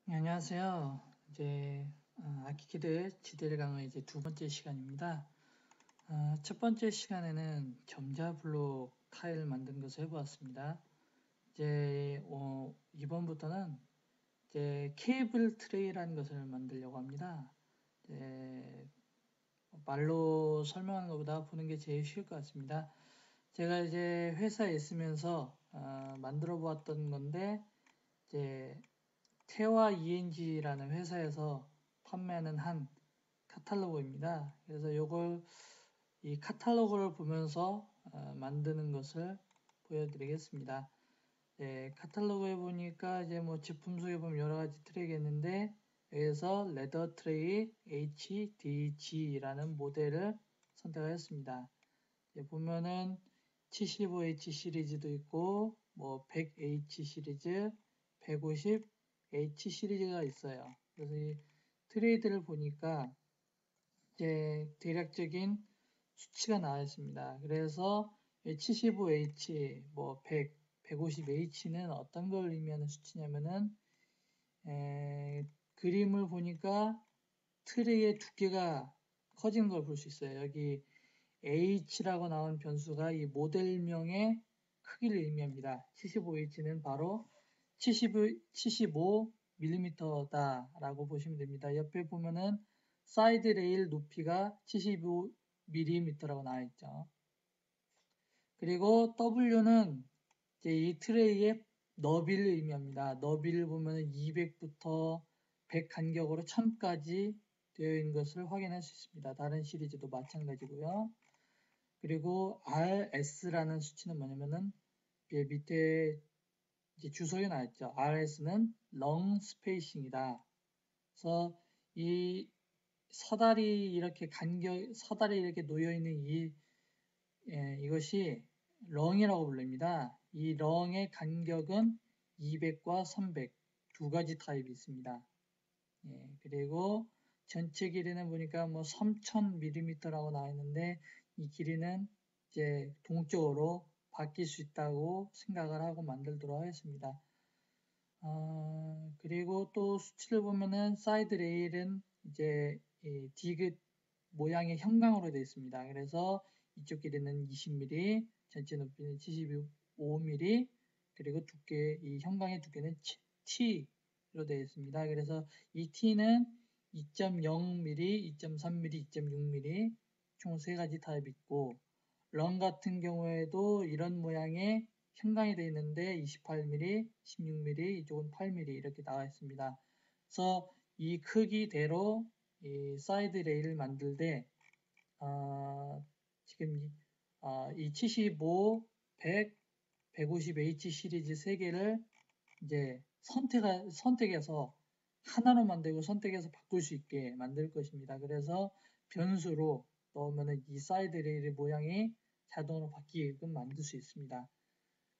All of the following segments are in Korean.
네, 안녕하세요. 이제 아키키드 지대를 강의 이제 두 번째 시간입니다. 첫 번째 시간에는 점자블록 타일 만든 것을 해보았습니다. 이제 이번부터는 이제 케이블 트레이라는 것을 만들려고 합니다. 이제 말로 설명하는 것보다 보는 게 제일 쉬울 것 같습니다. 제가 이제 회사에 있으면서 만들어 보았던 건데 이제 태화 ENG라는 회사에서 판매하는 한 카탈로그입니다. 그래서 이 카탈로그를 보면서 만드는 것을 보여드리겠습니다. 카탈로그에 보니까 이제 뭐 제품 속에 보면 여러 가지 트랙이 있는데 여기서 레더 트레이 HDG라는 모델을 선택하였습니다. 보면은 75H 시리즈도 있고 뭐 100H 시리즈, 150H 시리즈가 있어요. 그래서 이 트레이드를 보니까 이제 대략적인 수치가 나와 있습니다. 그래서 75H, 뭐 100, 150H는 어떤 걸 의미하는 수치냐면은 그림을 보니까 트레이의 두께가 커지는 걸 볼 수 있어요. 여기 H라고 나온 변수가 이 모델명의 크기를 의미합니다. 75H는 바로 75mm다 라고 보시면 됩니다. 옆에 보면은 사이드 레일 높이가 75mm라고 나와 있죠. 그리고 W는 이제 이 트레이의 너비를 의미합니다. 너비를 보면은 200부터 100 간격으로 1000까지 되어 있는 것을 확인할 수 있습니다. 다른 시리즈도 마찬가지고요. 그리고 RS라는 수치는 뭐냐면은 밑에 이제 주소에 나왔죠. RS는 long spacing이다. 그래서 이 서달이 이렇게 놓여 있는 이것이 렁이라고 불립니다. 이 렁의 간격은 200과 300 두 가지 타입이 있습니다. 그리고 전체 길이는 보니까 뭐 3000mm라고 나와 있는데 이 길이는 이제 동적으로 바뀔 수 있다고 생각을 하고 만들도록 하겠습니다. 그리고 또 수치를 보면은 사이드 레일은 이제 이 디귿 모양의 형광으로 되어 있습니다. 그래서 이쪽 길이는 20mm, 전체 높이는 75mm, 그리고 이 형광의 두께는 T로 되어 있습니다. 그래서 이 T는 2.0mm, 2.3mm, 2.6mm 총 3가지 타입이 있고 런 같은 경우에도 이런 모양의 형광이 되어 있는데 28mm, 16mm, 이쪽은 8mm 이렇게 나와 있습니다. 그래서 이 크기대로 이 사이드 레일을 만들 때 지금 이 75, 100, 150H 시리즈 3개를 이제 선택해서 하나로 만들고 선택해서 바꿀 수 있게 만들 것입니다. 그래서 변수로 넣으면 이 사이드 레일의 모양이 자동으로 바뀌게끔 만들 수 있습니다.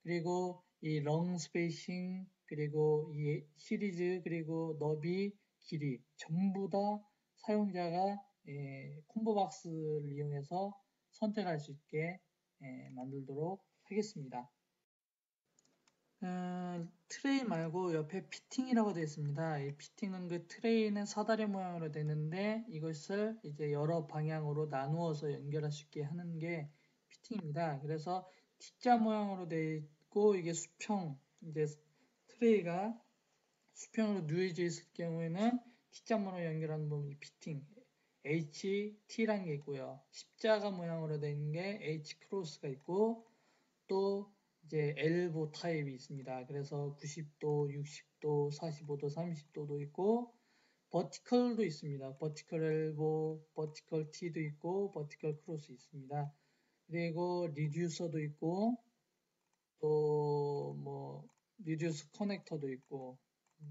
그리고 이 long 스페이싱, 그리고 이 시리즈, 그리고 너비, 길이 전부 다 사용자가 콤보박스를 이용해서 선택할 수 있게 만들도록 하겠습니다. 트레이 말고 옆에 피팅이라고 되어 있습니다. 이 피팅은 그 트레이는 사다리 모양으로 되는데 이것을 이제 여러 방향으로 나누어서 연결할 수 있게 하는 게 피팅입니다. 그래서 T자 모양으로 되어 있고 이게 수평, 이제 트레이가 수평으로 누워져 있을 경우에는 T자 모양으로 연결하는 부분이 피팅, HT라는 게 있고요. 십자가 모양으로 된 게 H 크로스가 있고 또 이제 엘보 타입이 있습니다. 그래서 90도, 60도, 45도, 30도도 있고 버티컬도 있습니다. 버티컬 엘보, 버티컬 T도 있고 버티컬 크로스 있습니다. 그리고 리듀서도 있고 또 뭐 리듀스 커넥터도 있고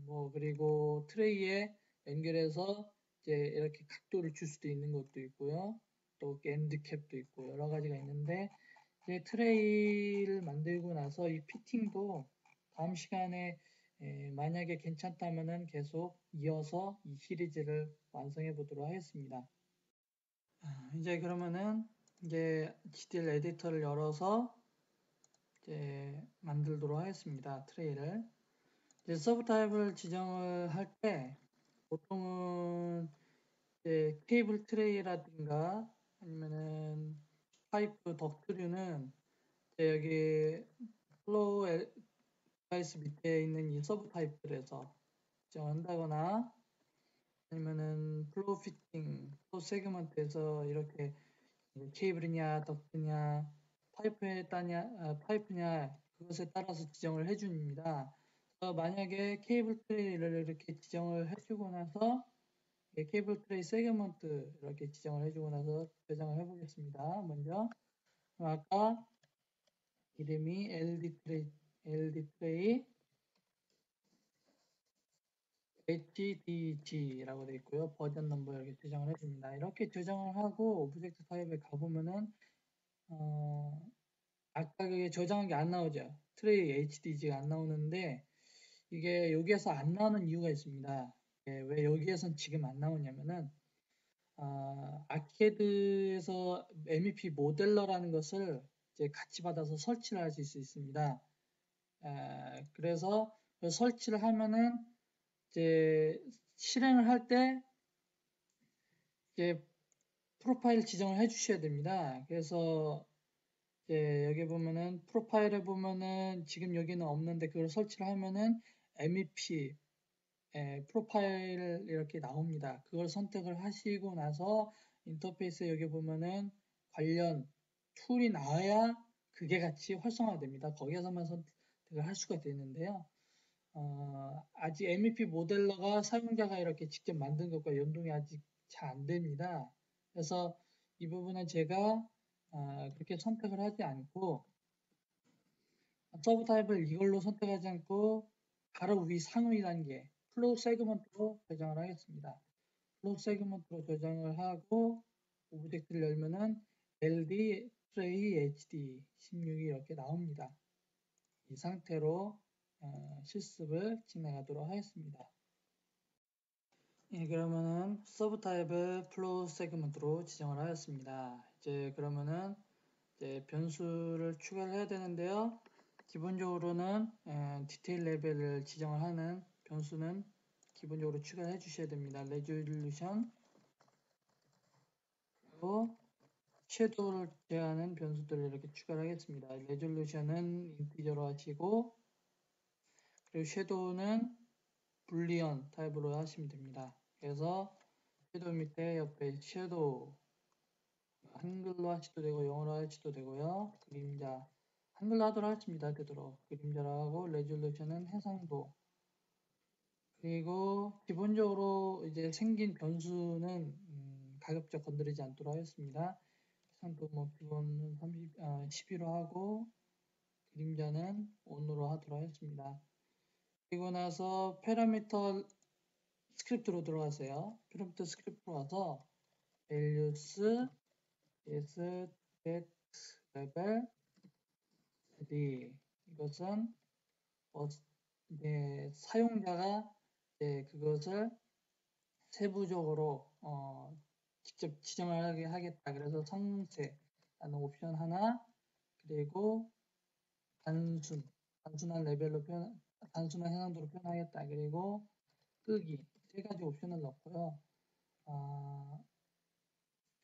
뭐 그리고 트레이에 연결해서 이제 이렇게 각도를 줄 수도 있는 것도 있고요. 또 엔드캡도 있고 여러 가지가 있는데 이제 트레이를 만들고 나서 이 피팅도 다음 시간에 만약에 괜찮다면은 계속 이어서 이 시리즈를 완성해 보도록 하겠습니다. 이제 그러면은 이제 GTL 에디터를 열어서 이제 만들도록 하겠습니다. 트레이를. 이제 서브 타입을 지정을 할 때 보통은 이제 케이블 트레이라든가 아니면은 파이프 덕트류는 여기 플로우 디바이스 밑에 있는 이 서브 타입들에서 지정한다거나 아니면은 플로우 피팅, 플로우 세그먼트에서 이렇게 케이블이냐 덕트냐 파이프냐 그것에 따라서 지정을 해줍니다. 만약에 케이블 트레이를 이렇게 지정을 해주고 나서 케이블 트레이 세그먼트 이렇게 지정을 해주고 나서 저장을 해보겠습니다. 먼저 아까 이름이 LD 트레이 HDG라고 되어 있고요. 버전 넘버 이렇게 저장을 해줍니다. 이렇게 저장을 하고 오브젝트 타입에 가보면은 아까 그게 저장한 게 안 나오죠. 트레이 HDG가 안 나오는데 이게 여기에서 안 나오는 이유가 있습니다. 왜 여기에선 지금 안 나오냐면은 아케드에서 MEP 모델러라는 것을 이제 같이 받아서 설치를 하실 수 있습니다. 그래서 설치를 하면은 이제 실행을 할 때 이제 프로파일 지정을 해 주셔야 됩니다. 그래서 이제 여기 보면은 프로파일에 보면은 지금 여기는 없는데 그걸 설치를 하면은 MEP 프로파일 이렇게 나옵니다. 그걸 선택을 하시고 나서 인터페이스에 여기 보면은 관련 툴이 나와야 그게 같이 활성화됩니다. 거기에서만 선택을 할 수가 되는데요. 아직 MEP 모델러가 사용자가 이렇게 직접 만든 것과 연동이 아직 잘 안 됩니다. 그래서 이 부분은 제가 그렇게 선택을 하지 않고 서브 타입을 이걸로 선택하지 않고 바로 위 상위 단계 플로우 세그먼트로 저장을 하겠습니다. 플로우 세그먼트로 저장을 하고 오브젝트를 열면은 LD 트레이 HD 16이 이렇게 나옵니다. 이 상태로 실습을 진행하도록 하겠습니다. 예, 그러면은 서브 타입을 플로우 세그먼트로 지정을 하였습니다. 이제 그러면은 이제 변수를 추가를 해야 되는데요. 기본적으로는 디테일 레벨을 지정을 하는 변수는 기본적으로 추가해 주셔야 됩니다. 레졸루션 그리고 섀도우를 제한하는 변수들을 이렇게 추가를 하겠습니다. 레졸루션은 인티저로 하시고 그리고 섀도우는 불리언 타입으로 하시면 됩니다. 그래서 섀도우 밑에 옆에 섀도우 한글로 하셔도 되고 영어로 하셔도 되고요. 그림자 한글로 하도록 하십니다. 되도록 그림자로 하고 레졸루션은 해상도 그리고 기본적으로 이제 생긴 변수는 가급적 건드리지 않도록 하겠습니다. 해상도 뭐 기본은 12로 하고 그림자는 ON으로 하도록 하겠습니다. 그리고 나서 파라미터 스크립트로 들어가세요. 파라미터 스크립트로 가서 values is get level 이것은 이제 사용자가 이제 그것을 세부적으로 직접 지정을 하게 하겠다. 그래서 상세라는 옵션 하나 그리고 단순한 레벨로 단순한 해상도로 표현하겠다. 그리고 끄기 세 가지 옵션을 넣고요.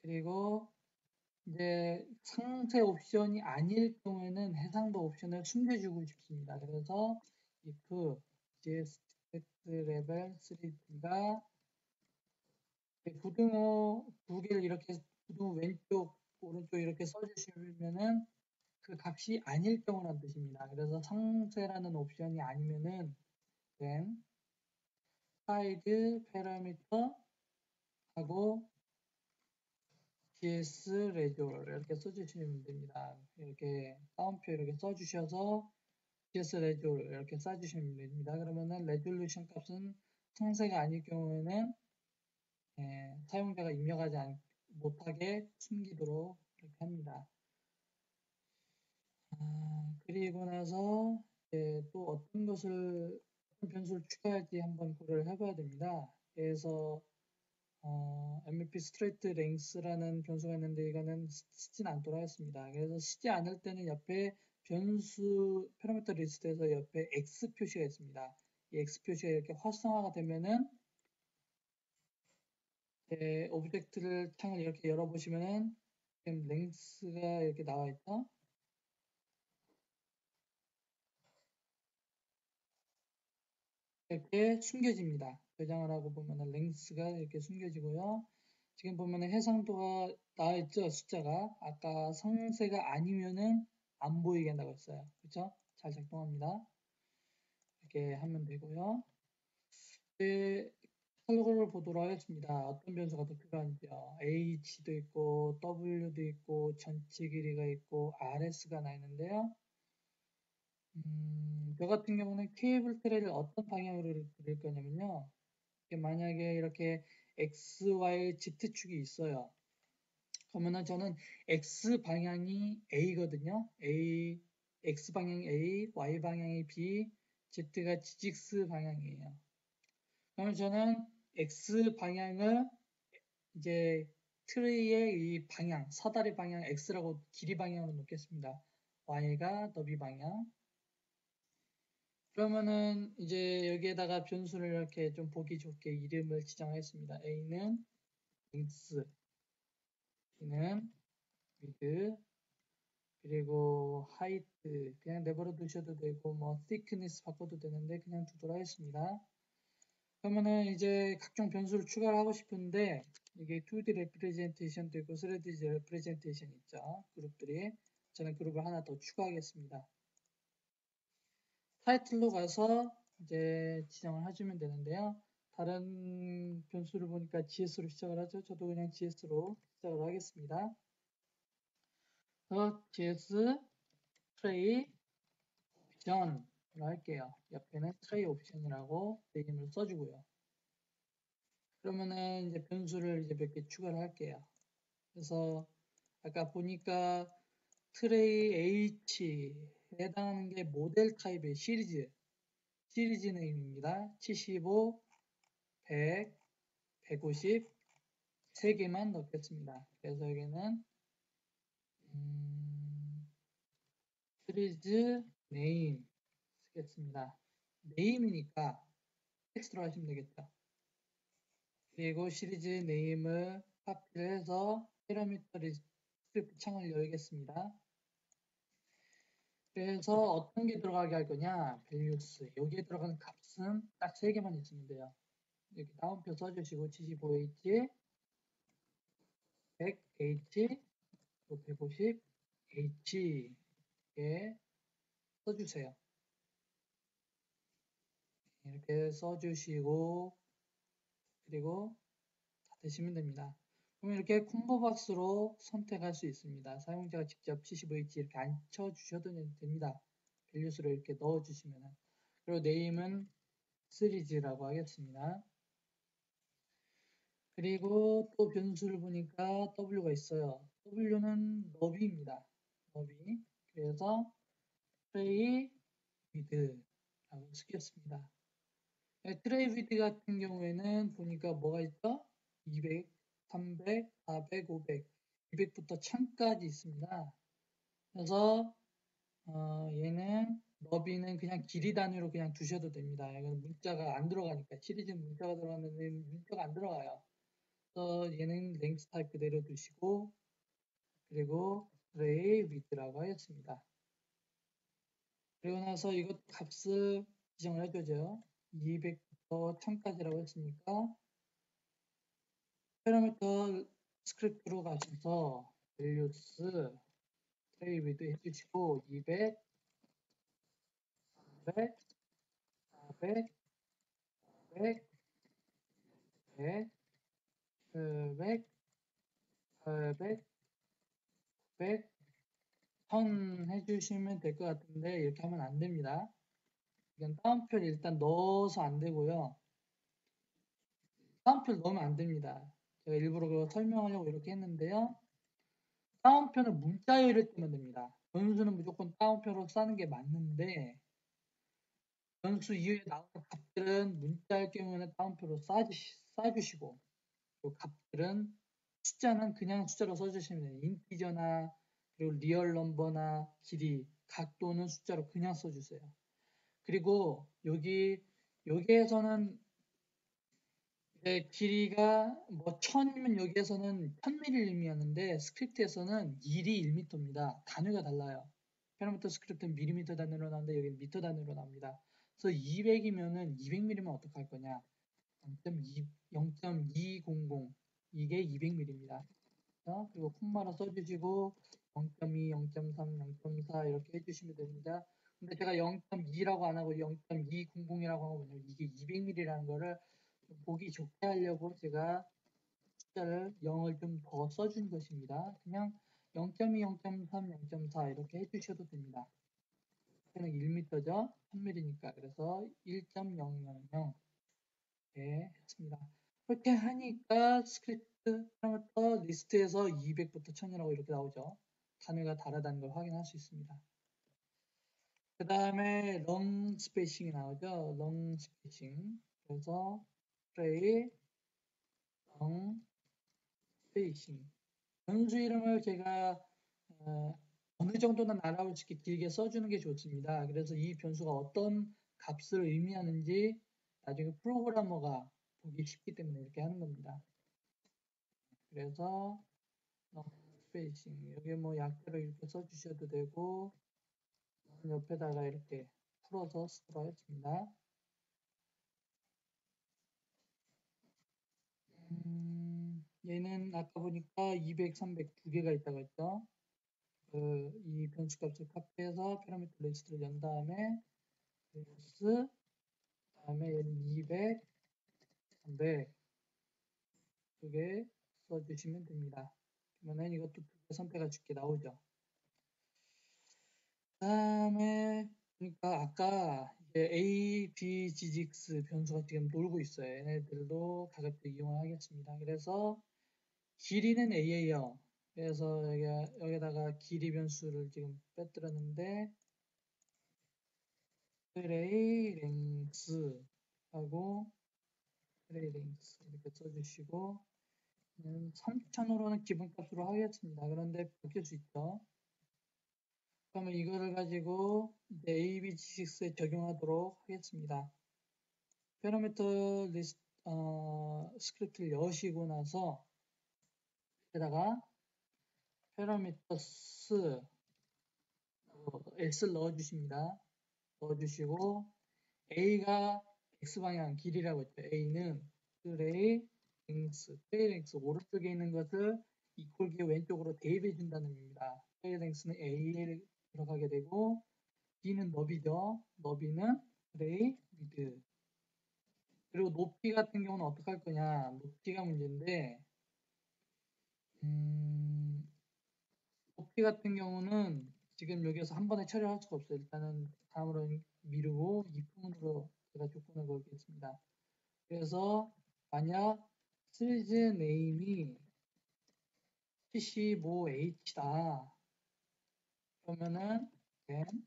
그리고 이제 상세 옵션이 아닐 경우에는 해상도 옵션을 숨겨주고 싶습니다. 그래서 if level 3D가 부등호 두 개를 이렇게 부등호 왼쪽 오른쪽 이렇게 써주시면은 그 값이 아닐 경우란 뜻입니다. 그래서 상세라는 옵션이 아니면은 then hide parameter 하고 gs resolve 이렇게 써주시면 됩니다. 이렇게 따옴표 이렇게 써주셔서 gs resolve 이렇게 써주시면 됩니다. 그러면은 레졸루션 값은 상세가 아닐 경우에는 사용자가 입력하지 못하게 숨기도록 이렇게 합니다. 그리고 나서 또 어떤 변수를 추가할지 한번 고려를 해봐야 됩니다. 그래서 MVP 스트레이트 랭스라는 변수가 있는데 이거는 쓰진 않도록 하겠습니다. 그래서 쓰지 않을 때는 옆에 변수 파라미터 리스트에서 옆에 X 표시가 있습니다. 이 X 표시가 이렇게 활성화가 되면은 오브젝트를 창을 이렇게 열어보시면은 지금 랭스가 이렇게 나와 있죠. 이렇게 숨겨집니다. 저장을 하고 보면은 랭스가 이렇게 숨겨지고요. 지금 보면은 해상도가 나와 있죠. 숫자가 아까 상세가 아니면은 안 보이게 한다고 했어요. 그렇죠? 잘 작동합니다. 이렇게 하면 되고요. 이제 카탈로그를 보도록 하겠습니다. 어떤 변수가 더 필요한지요. H도 있고 W도 있고 전체 길이가 있고 RS가 나 있는데요. 저 같은 경우는 케이블 트레이를 어떤 방향으로 그릴 거냐면요. 만약에 이렇게 X, Y, Z축이 있어요. 그러면은 저는 X 방향이 A거든요. X 방향이 A, Y 방향이 B, Z가 GX 방향이에요. 그러면 저는 X 방향을 이제 트레이의 이 방향, 사다리 방향 X라고 길이 방향으로 놓겠습니다. Y가 너비 방향. 그러면은 이제 여기에다가 변수를 이렇게 좀 보기 좋게 이름을 지정하겠습니다. A는 length, B는 width, 그리고 height 그냥 내버려 두셔도 되고 뭐 thickness 바꿔도 되는데 그냥 두도록 하겠습니다. 그러면은 이제 각종 변수를 추가를 하고 싶은데 이게 2D representation도 있고 3D representation 있죠. 그룹들이. 저는 그룹을 하나 더 추가하겠습니다. 타이틀로 가서 이제 지정을 해주면 되는데요. 다른 변수를 보니까 GS로 시작을 하죠. 저도 그냥 GS로 시작을 하겠습니다. GS 트레이 옵션으로 할게요. 옆에는 트레이 옵션이라고 네임을 써주고요. 그러면은 이제 변수를 이제 몇 개 추가를 할게요. 그래서 아까 보니까 트레이 H에 해당하는 게 모델 타입의 시리즈 네임입니다. 75, 100, 150 3개만 넣겠습니다. 그래서 여기는 시리즈 네임 쓰겠습니다. 네임이니까 텍스트로 하시면 되겠죠. 그리고 시리즈 네임을 카피를 해서 패러미터 스크립트 창을 열겠습니다. 그래서 어떤 게 들어가게 할 거냐? values. 여기에 들어가는 값은 딱 3개만 있으면 돼요. 이렇게 다운표 써주시고 75H, 100H, 150H 에 써주세요. 이렇게 써주시고 그리고 다 되시면 됩니다. 그럼 이렇게 콤보박스로 선택할 수 있습니다. 사용자가 직접 75H 이렇게 앉혀주셔도 됩니다. 밸류수를 이렇게 넣어주시면. 그리고 네임은 시리즈라고 하겠습니다. 그리고 또 변수를 보니까 W가 있어요. W는 너비입니다. 너비. 그래서 트레이 위드라고 쓰겠습니다. 트레이 위드 같은 경우에는 보니까 뭐가 있죠? 200, 300, 400, 500, 200부터 1000까지 있습니다. 그래서 얘는 너비는 그냥 길이 단위로 그냥 두셔도 됩니다. 이건 문자가 안 들어가니까 시리즈는 문자가 들어가면 문자가 안 들어가요. 그래서 얘는 랭스 타입 그대로 두시고 그리고 트레이 위드라고 하였습니다. 그리고 나서 이것 값을 지정을 해줘죠. 200부터 1000까지라고 했으니까 패러미터 스크립트로 가셔서 values 트레이 위드 해주시고 200, 300, 400, 100, 100, 800, 800, 900, 1000 해주시면 될 것 같은데 이렇게 하면 안 됩니다. 이건 다운표를 일단 넣어서 안 되고요. 다운표를 넣으면 안 됩니다. 제가 일부러 그거 설명하려고 이렇게 했는데요. 다운표는 문자열을 뜨면 됩니다. 변수는 무조건 다운표로 싸는 게 맞는데 변수 이후에 나오는 값들은 문자일 경우에는 다운표로 싸주시고 그 값들은 숫자는 그냥 숫자로 써주시면 돼요. 인티저나 그리고 리얼 넘버나 길이, 각도는 숫자로 그냥 써주세요. 그리고 여기 여기에서는 이제 길이가 뭐 1000이면 여기에서는 1000mm를 의미하는데 스크립트에서는 1이 1m입니다. 단위가 달라요. 페라미터 스크립트는 밀리미터 단위로 나오는데 여기는 미터 단위로 나옵니다. 그래서 200이면은 200mm면 어떡할 거냐? 0.200 이게 200mm입니다. 그리고 콤마로 써주시고 0.2, 0.3, 0.4 이렇게 해주시면 됩니다. 근데 제가 0.2라고 안 하고 0.200이라고 하고 뭐냐면 이게 200mm라는 거를 좀 보기 좋게 하려고 제가 숫자를 0을 좀 더 써준 것입니다. 그냥 0.2, 0.3, 0.4 이렇게 해주셔도 됩니다. 얘는 1m죠. 1000mm니까 그래서 1.000 이렇게 했습니다. 그렇게 하니까 스크립트 파라미터 리스트에서 200부터 1000이라고 이렇게 나오죠. 단위가 다르다는 걸 확인할 수 있습니다. 그 다음에 long 스페이싱이 나오죠. long 스페이싱. 그래서 트레이 long 스페이싱. 변수 이름을 제가 어느 정도는 알아볼 수 있게 길게 써주는 게 좋습니다. 그래서 이 변수가 어떤 값을 의미하는지 나중에 프로그래머가 보기 쉽기 때문에 이렇게 하는 겁니다. 그래서 스페이싱 여기 뭐 약자로 이렇게 써주셔도 되고 옆에다가 이렇게 풀어서 쓰도록 하겠습니다. 얘는 아까 보니까 200, 300 두 개가 있다고 했죠. 이 변수값을 카피해서 피라미드 리스트를 연 다음에 플러스 다음에 얘는 200, 300 두 개 써주시면 됩니다. 그러면 이것도 두 개 선택할 수 있게 나오죠. 다음에 그러니까 아까 이제 A, B, GX 변수가 지금 놀고 있어요. 얘네들도 가급적 이용을 하겠습니다. 그래서 길이는 A예요. 그래서 여기다가 길이 변수를 지금 빼뜨렸는데 트레이 랭스 하고 트레이 랭스 이렇게 써주시고 3000으로는 기본값으로 하겠습니다. 그런데 바뀔 수 있죠. 그러면 이거를 가지고 이제 ABG6에 적용하도록 하겠습니다. 파라미터 리스트 스크립트를 여시고 나서 여기다가 파라미터스 x를 넣어주십니다. 넣어주시고 a가 x방향 길이라고 했죠. a는 트레이 랭스 오른쪽에 있는 것을 이퀄기 왼쪽으로 대입해 준다는 의미입니다. 트레이 랭스는 a에 들어가게 되고 b는 너비죠. 너비는 트레이 미드. 그리고 높이 같은 경우는 어떻게 할 거냐? 높이가 문제인데 높이 같은 경우는 지금 여기서 한 번에 처리할 수가 없어요. 일단은 다음으로 미루고 이품으로 제가 조건을 걸겠습니다. 그래서 만약 시리즈 네임이 75H다. 그러면은 then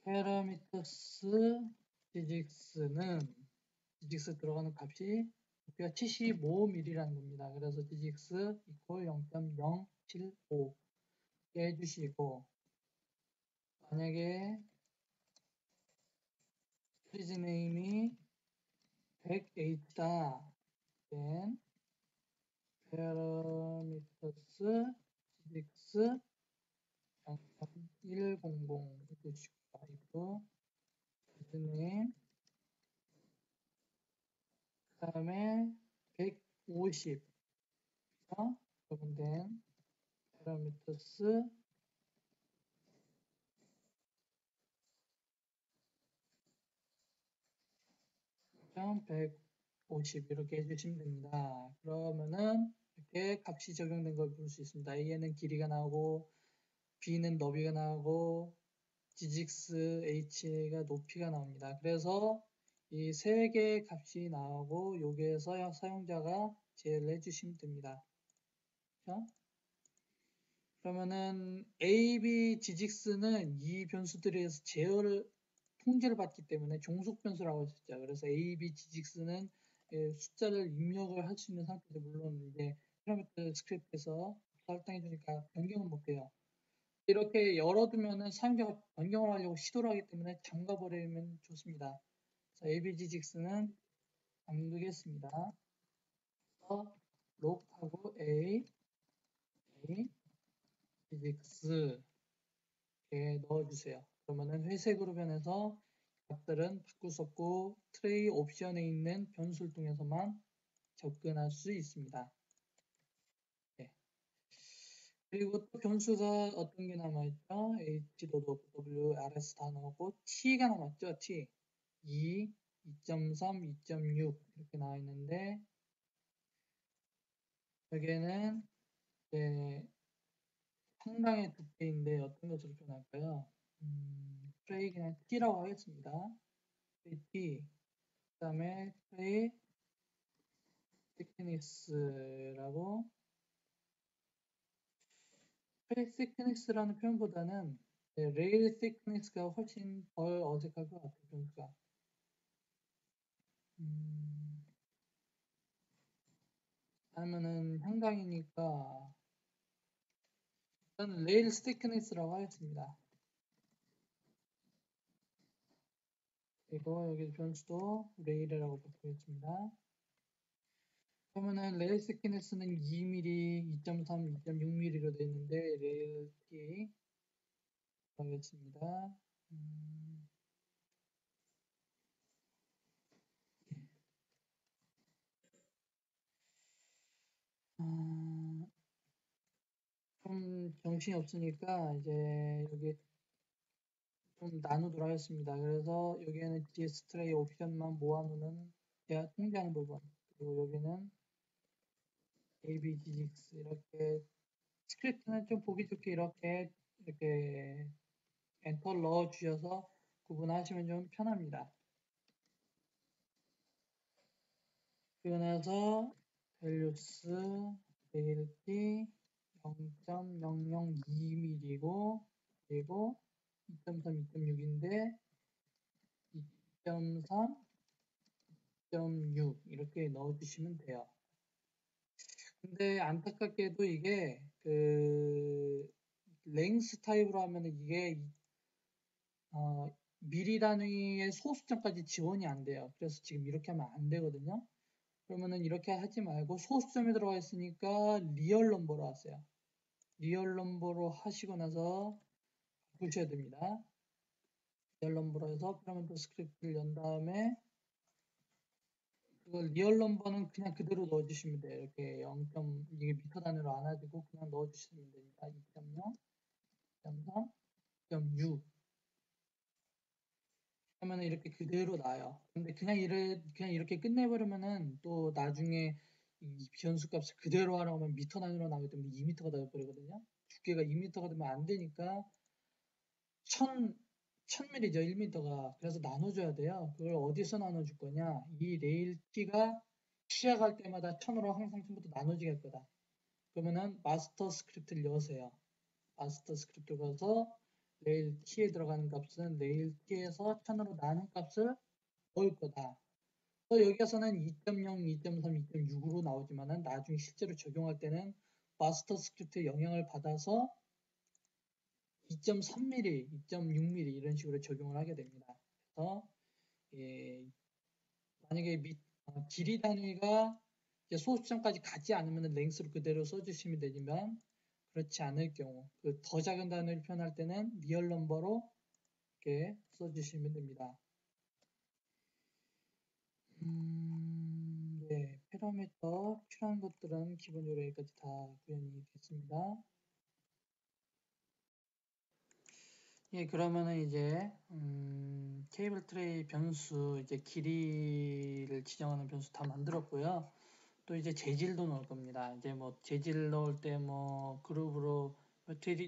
parameters digits 들어가는 값이 높이가 75mm라는 겁니다. 그래서 digits equal 0.075 해주시고 만약에 시리즈 네임이 100H다. then parameters digits 0.100 해주시고 시리즈 네임 그 다음에 150 적용된 parameters 150 이렇게 해주시면 됩니다. 그러면은 이렇게 값이 적용된 걸 볼 수 있습니다. A에는 길이가 나오고 B는 너비가 나오고 GX, H가 높이가 나옵니다. 그래서 이 세 개의 값이 나오고 여기에서 사용자가 제외를 해주시면 됩니다. 그렇죠? 그러면은 A, B, GX는 이 변수들에서 통제를 받기 때문에 종속 변수라고 했었죠. 그래서 A, B, GX는 숫자를 입력을 할 수 있는 상태도 물론 이제 파라미터 스크립트에서 할당해 주니까 변경은 못 해요. 이렇게 열어두면은 사용자가 변경을 하려고 시도를 하기 때문에 잠가버리면 좋습니다. 자, ABGGX는 잠그겠습니다. 그래서 록하고 A, GGX 이렇게 넣어주세요. 그러면은 회색으로 변해서 값들은 바꿀 수 없고 트레이 옵션에 있는 변수를 통해서만 접근할 수 있습니다. 네. 그리고 또 변수가 어떤 게 남아있죠? H, W, RS 다 넣었고 T가 남았죠? T 2, 2.3, 2.6 이렇게 나와 있는데 여기에는 이제 상당의 두께인데 어떤 것으로 표현할까요? 트레이 그냥 T라고 하겠습니다. T 그 다음에 트레이 thickness라고 트레이 thickness라는 표현보다는 레일 thickness가 훨씬 덜 어색할 것 같아요. 변수가 하면은 형광이니까 저는 레일 thickness라고 하겠습니다. 그리고 여기 변수도 레일이라고 바꾸겠습니다. 그러면은 레일 thickness는 2mm, 2.3, 2.6mm로 되어 있는데 레일 T 하겠습니다. 좀 정신이 없으니까 이제 여기 좀 나누도록 하겠습니다. 그래서 여기에는 GS 트레이 옵션만 모아놓는 제가 통제하는 부분 그리고 여기는 ABGX 이렇게 스크립트는 좀 보기 좋게 이렇게 엔터를 넣어 주셔서 구분하시면 좀 편합니다. 그리고 나서 values 레일티 0.002mm고 그리고 2.3, 2.6인데 2.3, 2.6 이렇게 넣어주시면 돼요. 근데 안타깝게도 이게 그 랭스 타입으로 하면 이게 미리 단위의 소수점까지 지원이 안 돼요. 그래서 지금 이렇게 하면 안 되거든요. 그러면은 이렇게 하지 말고 소수점이 들어가 있으니까 리얼 넘버로 하세요. 리얼 넘버로 하시고 나서 바꾸셔야 됩니다. 리얼 넘버로 해서 피라미드 스크립트를 연 다음에 그걸 리얼 넘버는 그냥 그대로 넣어주시면 돼요. 이렇게 0. 이게 미터 단위로 안 해주고 그냥 넣어주시면 됩니다. 2.0, 2.3, 2.6 하면 이렇게 그대로 나요. 근데 그냥 이렇게 끝내버리면은 또 나중에 이 변수 값을 그대로 하라고 하면 미터 단위로 나오기 때문에 2m가 되어버리거든요. 두께가 2m가 되면 안 되니까 1000mm죠, 1m가. 그래서 나눠줘야 돼요. 그걸 어디서 나눠줄 거냐? 이 레일 T가 시작할 때마다 1000으로 항상 처음부터 나눠지게 할 거다. 그러면은 마스터 스크립트를 여세요. 마스터 스크립트 가서 레일 T에 들어가는 값은 레일 T에서 1000으로 나눈 값을 넣을 거다. 또 여기에서는 2.0, 2.3, 2.6으로 나오지만은 나중에 실제로 적용할 때는 마스터 스크립트의 영향을 받아서 2.3mm, 2.6mm 이런 식으로 적용을 하게 됩니다. 그래서 만약에 길이 단위가 소수점까지 가지 않으면 랭스로 그대로 써주시면 되지만 그렇지 않을 경우 그 더 작은 단위를 표현할 때는 리얼 넘버로 이렇게 써주시면 됩니다. 네, 파라미터 필요한 것들은 기본적으로 여기까지 다 구현이 됐습니다. 예, 그러면은 이제 케이블 트레이 변수 이제 길이를 지정하는 변수 다 만들었고요. 또 이제 재질도 넣을 겁니다. 이제 뭐 재질 넣을 때 뭐 그룹으로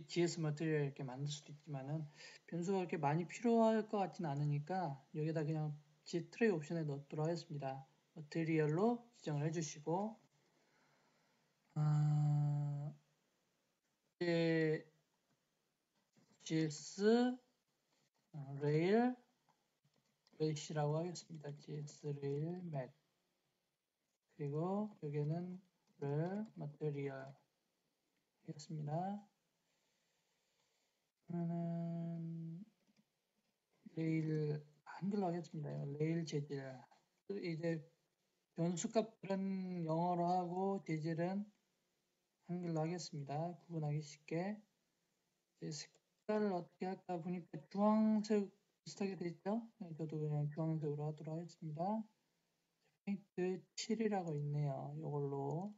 GS 머티리얼 이렇게 만들 수도 있지만은 변수가 그렇게 많이 필요할 것 같진 않으니까 여기다 그냥 트레이 옵션에 넣도록 하겠습니다. 머티리얼로 지정을 해주시고 이제 GS 레일 메시라고 하겠습니다. GS 레일 맷 그리고 여기는 를 material 하겠습니다. 그러면은 레일 한글로 하겠습니다. 레일 재질. 이제 변수값들은 영어로 하고 재질은 한글로 하겠습니다. 구분하기 쉽게. 이제 색깔을 어떻게 할까 보니까 주황색 비슷하게 돼 있죠? 저도 그냥 주황색으로 하도록 하겠습니다. 페인트 7이라고 있네요. 이걸로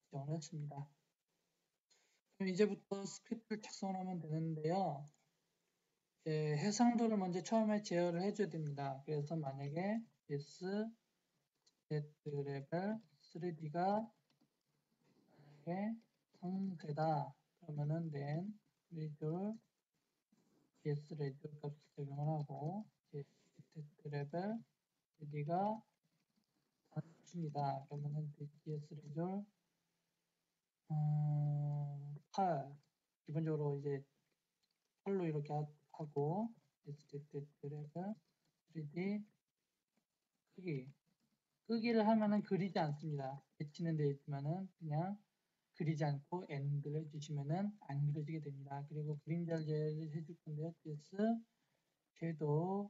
지정을 했습니다. 그럼 이제부터 스크립트를 작성을 하면 되는데요. 해상도를 먼저 처음에 제어를 해줘야 됩니다. 그래서 만약에 this get level 3D가 만약에 상세다 그러면은 then visual ds 레디오 값을 적용을 하고 get level 3D가 단순이다 그러면은 ds 레디오 8 기본적으로 이제 8로 이렇게 하고 get level 3D 끄기를 하면은 그리지 않습니다. 배치는 되어 있지만은 그냥 그리지 않고 AND를 해주시면은 안 그려지게 됩니다. 그리고 그림자를 제외를 해줄 건데요. ds 섀도우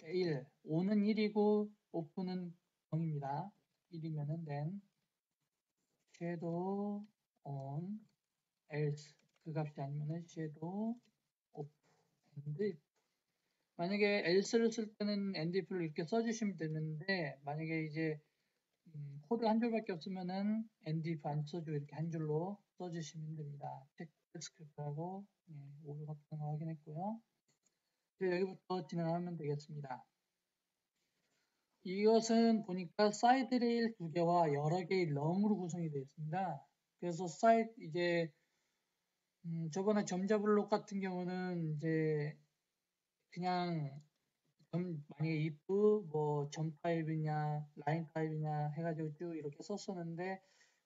1 5는 1이고 오프는 0입니다. 1이면은 then 섀도우 on else 그 값이 아니면은 섀도우 off and 만약에 else를 쓸 때는 and if를 이렇게 써주시면 되는데 만약에 이제 코드 한 줄밖에 없으면은 and if 안 써주고 이렇게 한 줄로 써주시면 됩니다. 체크 스크립트하고 오류 같은 거 확인했고요. 여기부터 진행하면 되겠습니다. 이것은 보니까 사이드 레일 2개와 여러 개의 럼으로 구성이 되어 있습니다. 그래서 이제 저번에 점자블록 같은 경우는 이제 그냥 만약에 if 뭐 점 타입이냐 라인 타입이냐 해가지고 쭉 이렇게 썼었는데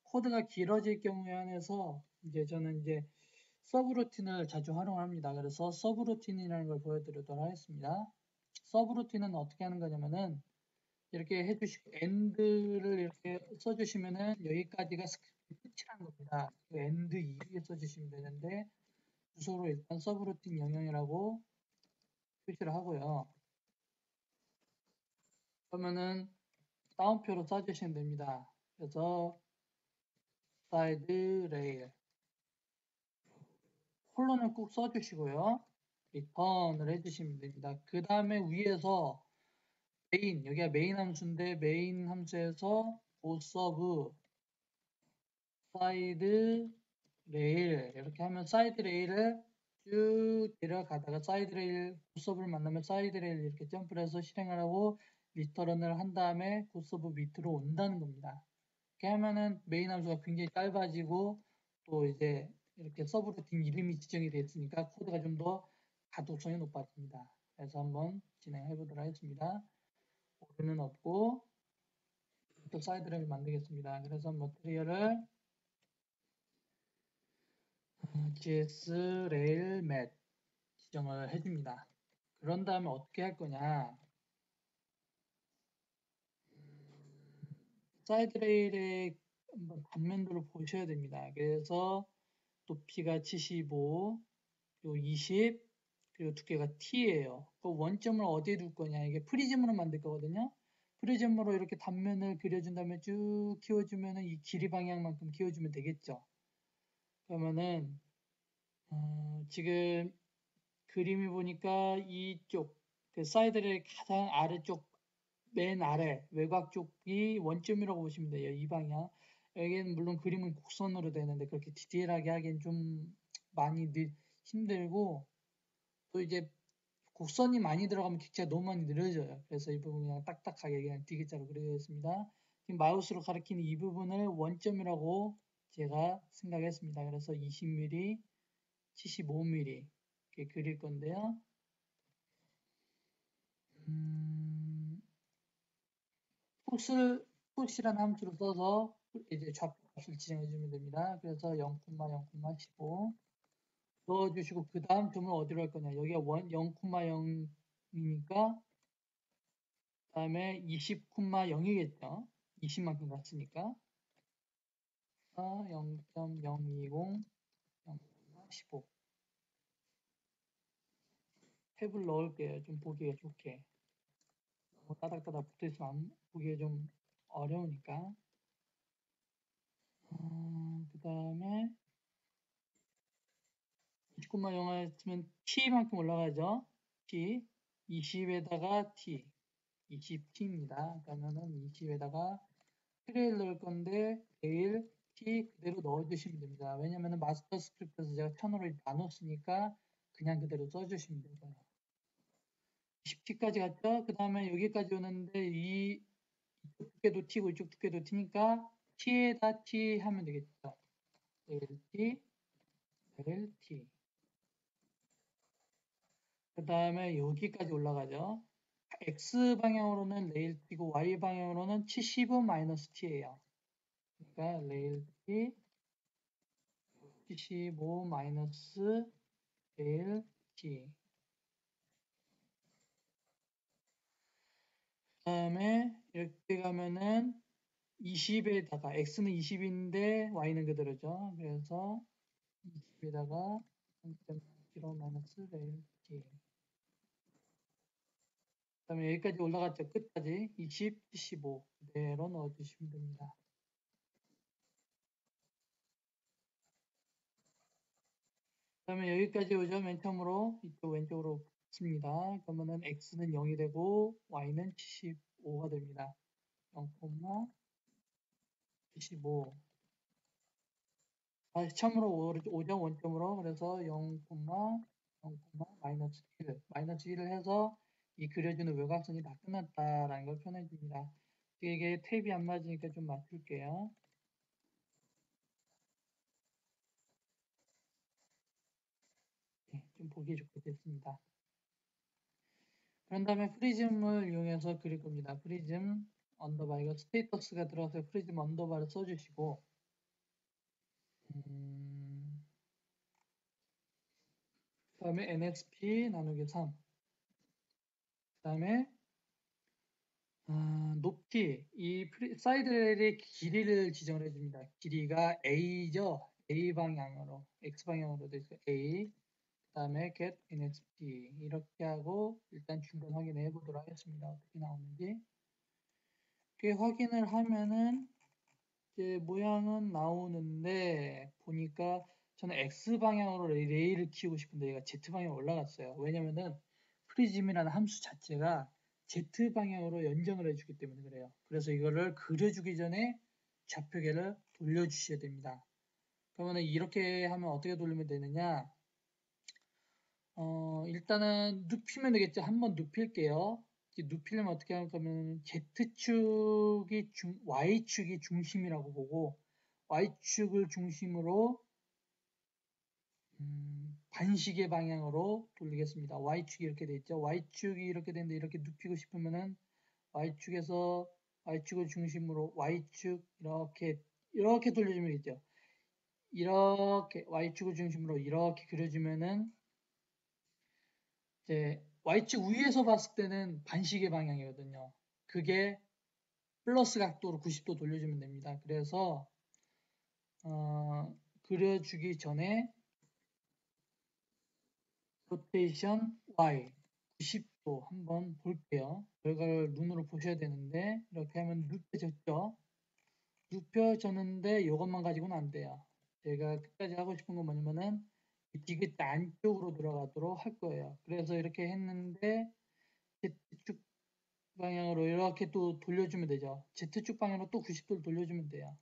코드가 길어질 경우에 한해서 이제 저는 이제 서브루틴을 자주 활용합니다. 그래서 서브루틴이라는 걸 보여드리도록 하겠습니다. 서브루틴은 어떻게 하는 거냐면은 이렇게 해주시고 end를 이렇게 써주시면은 여기까지가 스크립트 끝이라는 겁니다. 그 end 이후에 써주시면 되는데 주소로 일단 서브루틴 영역이라고 표시를 하고요. 그러면은 따옴표로 써주시면 됩니다. 그래서 사이드 레일 콜론을 꼭 써주시고요. 리턴을 해주시면 됩니다. 그 다음에 위에서 메인, 여기가 메인 함수인데 메인 함수에서 보서브 사이드 레일 이렇게 하면 사이드 레일을 쭉 내려가다가 사이드 레일 보서브를 만나면 사이드 레일 이렇게 점프를 해서 실행을 하고 리턴을 한 다음에 보서브 밑으로 온다는 겁니다. 이렇게 하면은 메인 함수가 굉장히 짧아지고 또 이제 이렇게 서브루틴 이름이 지정이 되어 있으니까 코드가 좀 더 가독성이 높아집니다. 그래서 한번 진행해 보도록 하겠습니다. 오류는 없고 또 사이드를 만들겠습니다. 그래서 머티리얼을 GS 레일 맷 지정을 해줍니다. 그런 다음에 어떻게 할 거냐? 사이드 레일의 한번 단면도를 보셔야 됩니다. 그래서 높이가 75, 그리고 20, 그리고 두께가 T예요. 그 원점을 어디에 둘 거냐? 이게 프리즘으로 만들 거거든요. 프리즘으로 이렇게 단면을 그려준 다음에 쭉 키워주면은 이 길이 방향만큼 키워주면 되겠죠. 그러면은 지금 그림이 보니까 이쪽 그 사이드의 가장 아래쪽 맨 아래 외곽 쪽이 원점이라고 보시면 돼요. 이 방향. 여기는 물론 그림은 곡선으로 되는데 그렇게 디테일하게 하기엔 좀 많이 힘들고 또 이제 곡선이 많이 들어가면 객체가 너무 많이 느려져요. 그래서 이 부분 그냥 딱딱하게 그냥 디귿자로 그려졌습니다. 지금 마우스로 가리키는 이 부분을 원점이라고 제가 생각했습니다. 그래서 20mm, 75mm 이렇게 그릴 건데요. 푸시라는 함수를 써서 이제 좌표값을 지정해 주면 됩니다. 그래서 0,0,15 넣어주시고 그 다음 점을 어디로 할 거냐? 여기가 0,0이니까 그 다음에 20,0이겠죠? 20만큼 갔으니까 0.020 0,15 탭을 넣을게요. 좀 보기가 좋게. 뭐 따닥따닥 붙어있으면 보기가 좀 어려우니까. 그 다음에 20,0였으면 t만큼 올라가죠. t 20에다가 t 20t입니다. 그러면은 20에다가 트레일 넣을 건데 레일 t 그대로 넣어주시면 됩니다. 왜냐면은 마스터 스크립트에서 제가 1000으로 나눴으니까 그냥 그대로 써주시면 되고요. 20t까지 갔죠? 그 다음에 여기까지 오는데 이쪽 두께도 t고 이쪽 두께도 t니까 t에다 t 하면 되겠죠. 레일 t, 레일 t. 그 다음에 여기까지 올라가죠. x 방향으로는 레일 t고 y 방향으로는 75-t예요. 그러니까 레일 t 75 마이너스 레일 t. 그 다음에 이렇게 가면은 20에다가 x는 20인데 y는 그대로죠. 그래서 20에다가 0.0 마이너스 레일 t. 그 다음에 여기까지 올라갔죠. 끝까지 20, 75 그대로 넣어주시면 됩니다. 그 다음에 여기까지 오죠. 맨 처음으로 이쪽 왼쪽으로 붙습니다. 그러면은 x는 0이 되고 y는 75가 됩니다. 0,75 다시 처음으로 오죠. 원점으로. 그래서 0, 마이너스 1 마이너스 1을 해서 이 그려주는 외곽선이 다 끝났다라는 걸 표현해 줍니다. 이게 탭이 안 맞으니까 좀 맞출게요. 네, 좀 보기 좋게 됐습니다. 그런 다음에 프리즘을 이용해서 그릴 겁니다. 프리즘 언더바 이거 스테이터스가 들어가서 프리즘 언더바를 써주시고 그 다음에 NXP 나누기 3 그 다음에 높이 이 사이드렐의 길이를 지정을 해줍니다. 길이가 A죠. A 방향으로 X 방향으로 돼서 A 그 다음에 get NXP 이렇게 하고 일단 중간 확인해 보도록 하겠습니다. 어떻게 나오는지 이렇게 확인을 하면은 이제 모양은 나오는데 보니까 저는 X 방향으로 레일을 키우고 싶은데 얘가 Z 방향으로 올라갔어요. 왜냐면은 프리즘이라는 함수 자체가 Z 방향으로 연정을 해주기 때문에 그래요. 그래서 이거를 그려주기 전에 좌표계를 돌려주셔야 됩니다. 그러면 이렇게 하면 어떻게 돌리면 되느냐? 일단은 눕히면 되겠죠. 한번 눕힐게요. 눕히려면 어떻게 할 거면 Z축이 Y축이 중심이라고 보고 Y축을 중심으로 반시계 방향으로 돌리겠습니다. Y축이 이렇게 돼 있죠. Y축이 이렇게 되는데 이렇게 눕히고 싶으면은 Y축에서 Y축을 중심으로 Y축 이렇게 돌려주면 되죠. 이렇게 Y축을 중심으로 이렇게 그려주면은 이제 Y축 위에서 봤을 때는 반시계 방향이거든요. 그게 플러스 각도로 90도 돌려주면 됩니다. 그래서 그려주기 전에 로테이션 Y 90도 한번 볼게요. 결과를 눈으로 보셔야 되는데 이렇게 하면 눕혀졌죠. 눕혀졌는데 이것만 가지고는 안 돼요. 제가 끝까지 하고 싶은 건 뭐냐면은 디귿 안쪽으로 들어가도록 할 거예요. 그래서 이렇게 했는데 Z축 방향으로 이렇게 또 돌려주면 되죠. Z축 방향으로 또 90도를 돌려주면 돼요.